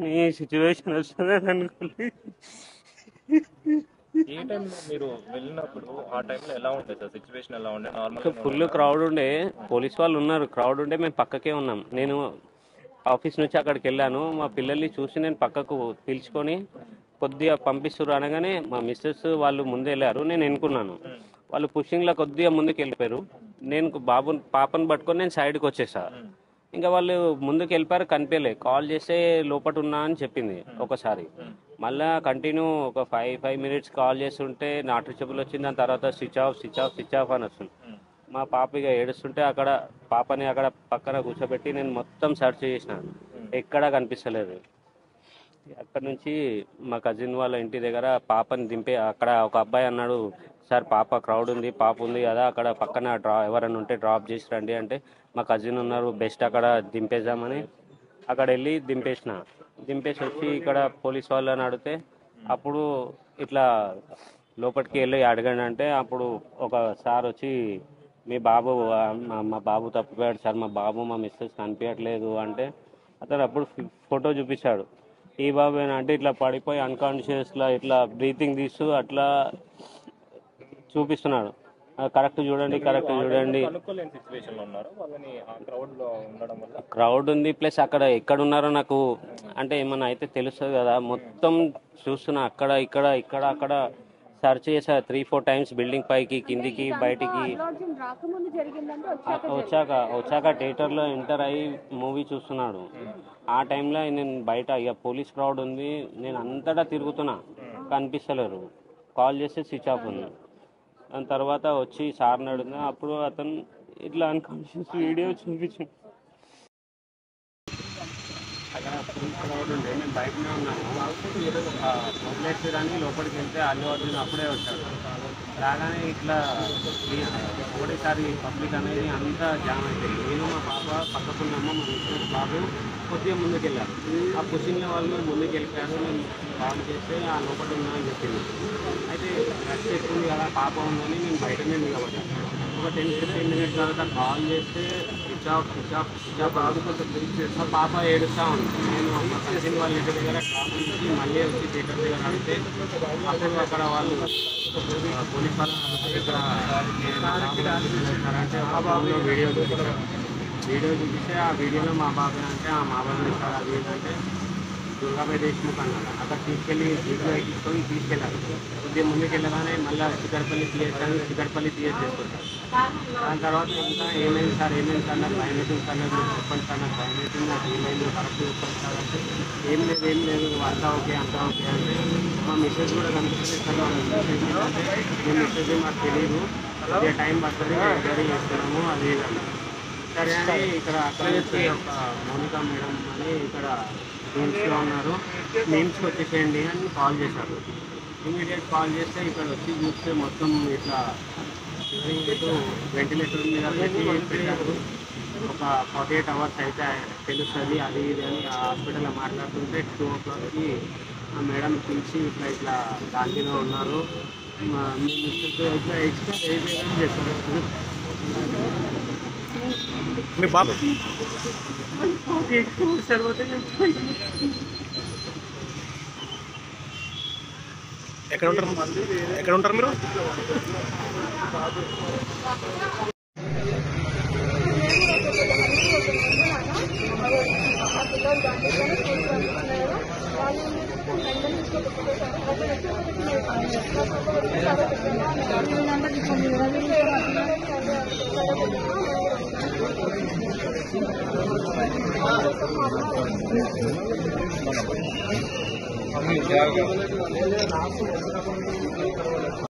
నీ సిచ్యువేషన్ వస్తుందని అనుకోలేదు. ఏ టైంలో మీరు వెళ్ళినప్పుడు ఆ టైంలో ఎలా ఉండేది సార్? సిచ్యువేషన్ ఎలా ఉండే? నార్మల్ ఫుల్ క్రౌడ్ ఉండే, పోలీస్ వాళ్ళు ఉన్నారు, క్రౌడ్ ఉండే, మేము పక్కకే ఉన్నాం. నేను ఆఫీస్ నుంచి అక్కడికి వెళ్ళాను, మా పిల్లల్ని చూసి నేను పక్కకు పిలుచుకొని కొద్దిగా పంపిస్తున్నారు అనగానే మా మిస్సెస్ వాళ్ళు ముందు వెళ్ళారు, నేను ఎన్నుకున్నాను. వాళ్ళు పుషింగ్లో కొద్దిగా ముందుకు వెళ్ళిపోయారు. నేను పాపను పట్టుకొని నేను సైడ్కి వచ్చేసా. ఇంకా వాళ్ళు ముందుకు వెళ్ళిపోయారు, కనిపించలే. కాల్ చేస్తే లోపల ఉన్నా అని చెప్పింది ఒకసారి. మళ్ళీ కంటిన్యూ ఒక 5 minutes కాల్ చేస్తుంటే నాట్ రీచబుల్ వచ్చింది. దాని తర్వాత స్విచ్ ఆఫ్ అని వస్తుంది. మా పాప ఇక ఏడుస్తుంటే అక్కడ పాపని అక్కడ పక్కన కూర్చోబెట్టి నేను మొత్తం సెర్చ్ చేసిన, ఎక్కడా కనిపిస్తలేదు. అక్కడ నుంచి మా కజిన్ వాళ్ళ ఇంటి దగ్గర పాపని దింపే, అక్కడ ఒక అబ్బాయి అన్నాడు, సార్ పాప క్రౌడ్ ఉంది, పాప ఉంది కదా అక్కడ పక్కన ఎవరైనా ఉంటే డ్రాప్ చేసి రండి అంటే, మా కజిన్ ఉన్నారు, బెస్ట్ అక్కడ దింపేద్దామని అక్కడ వెళ్ళి దింపేసి వచ్చి ఇక్కడ పోలీస్ వాళ్ళని అడిగితే అప్పుడు ఇట్లా లోపలికి వెళ్ళి అడగండి అంటే, అప్పుడు ఒక సార్ వచ్చి మీ బాబు మా బాబు తప్పిపోయాడు సార్, మా బాబు మా మిస్సెస్ కనిపించట్లేదు అంటే, అతను అప్పుడు ఫోటో చూపించాడు. ఈ బాబు అంటే ఇట్లా పడిపోయి అన్కాన్షియస్లా ఇట్లా బ్రీతింగ్ తీస్తూ అట్లా చూపిస్తున్నాడు. కరెక్ట్ చూడండి. అనుకోలేని సిచ్యువేషన్ లో ఉన్నారు వాళ్ళని ఆ క్రౌడ్ లో ఉండడం వల్ల. క్రౌడ్ ఉంది, ప్లస్ అక్కడ ఎక్కడ ఉన్నారో నాకు అంటే ఏమన్నా అయితే తెలుస్తుంది కదా. మొత్తం చూస్తున్నా, అక్కడ అక్కడ సర్చ్ చేసా 3-4 times, బిల్డింగ్ పైకి కిందికి బయటికి. వచ్చాక థియేటర్లో ఎంటర్ అయ్యి మూవీ చూస్తున్నాడు. ఆ టైంలో నేను బయట ఇక పోలీస్ క్రౌడ్ ఉంది, నేను అంతటా తిరుగుతున్నా, కనిపిస్తలేరు. కాల్ చేస్తే స్విచ్ ఆఫ్ ఉంది. దాని తర్వాత వచ్చి సార్ని అడిగినా, అప్పుడు అతను ఇట్లా అన్కాన్షియస్ వీడియో చూపించాను. అక్కడ ఫుల్ క్రౌడ్ ఉండే, నేను బయటనే ఉన్నాను. వదిలేసేదాన్ని లోపలికి వెళ్తే అల్లు అర్జున్ అప్పుడే వచ్చాడు. రాగానే ఇట్లా ఒకటేసారి పబ్లిక్ అనేది అంతా జామ్ అయిపోయింది. నేను మా పాప పక్కకున్నాము, మా మిస్సెస్ బాబు కొద్దిగా ముందుకు వెళ్ళారు. ఆ పుషింగ్ వాళ్ళు ముందుకు వెళ్ళిపోయారు. నేను కాల్ చేస్తే ఆ లోపల ఉన్నా అని చెప్పింది. అయితే రష్ ఎక్కుంది కదా, పాప ఉందని నేను బయటనే నిలబడ్డాను. ఒక 10-15 minutes తర్వాత కాల్ చేస్తే స్విచ్ ఆఫ్ మా పాప ఏడుస్తూ ఉంది. నేను మా కజిన్ వాళ్ళ ఇంటి దగ్గర డ్రాప్ చేసి మళ్ళీ వచ్చి థియేటర్ దగ్గర అడిగితే అప్పుడు అక్కడ వాళ్ళు పోలీస్ వాళ్ళు ఇక్కడ అంటే ఆ బాబులో వీడియో చూపిస్తే ఆ వీడియోలో మా బాబాయ్ అంటే మా బాబాయ్ ఇస్తారు. అది ఏంటంటే దుర్గాబాయ్ దేశ్ముఖ్ అన్నారు. అక్కడ తీసుకెళ్ళి జీపులో ఎక్కించుకొని తీసుకెళ్ళారు. కొద్దిగా ముందుకు వెళ్ళగానే మళ్ళీ చికడపల్లి పిఎస్ చేసుకుంటారు. దాని తర్వాత ఇంకా ఏమైంది సార్ నాకు భయం అవుతుంది సార్, నాకు చెప్పండి సార్, నాకు భయం అవుతుంది, నాకు ఏమైంది కరెక్ట్ చెప్పండి సార్ అంటే, ఏం లేదు అంతా ఓకే అంటే, మా మిస్సెస్ కూడా కనిపిస్తుంది సార్. అంటే మీ మిస్సెస్ మాకు తెలియదు, కొద్దిగా టైం పడుతుంది, ఎంక్వైరీ చేస్తున్నాము అది ఏదన్నా. సరే అని ఇక్కడ అక్కడ ఒక మౌనిక మేడం అని ఇక్కడ మీమ్స్లో ఉన్నారు, మీమ్స్కి వచ్చేసేయండి అని కాల్ చేశారు. ఇమీడియట్ కాల్ చేస్తే ఇక్కడ వచ్చి చూస్తే మొత్తం ఇట్లా వెంటిలేటర్ మీద పెట్టి పెట్టారు. ఒక 48 hours అయితే తెలుస్తుంది అది ఇది అని ఆ హాస్పిటల్లో మాట్లాడుతుంటే 2 o'clockకి ఆ మేడం పిలిచి ఇట్లా గాంధీలో ఉన్నారు, మీ మిస్టర్ ఇట్లా ఎక్స్ట్రా ఏం చేస్తారు మీ బాబు ఎక్కడ ఉంటారు మీరు?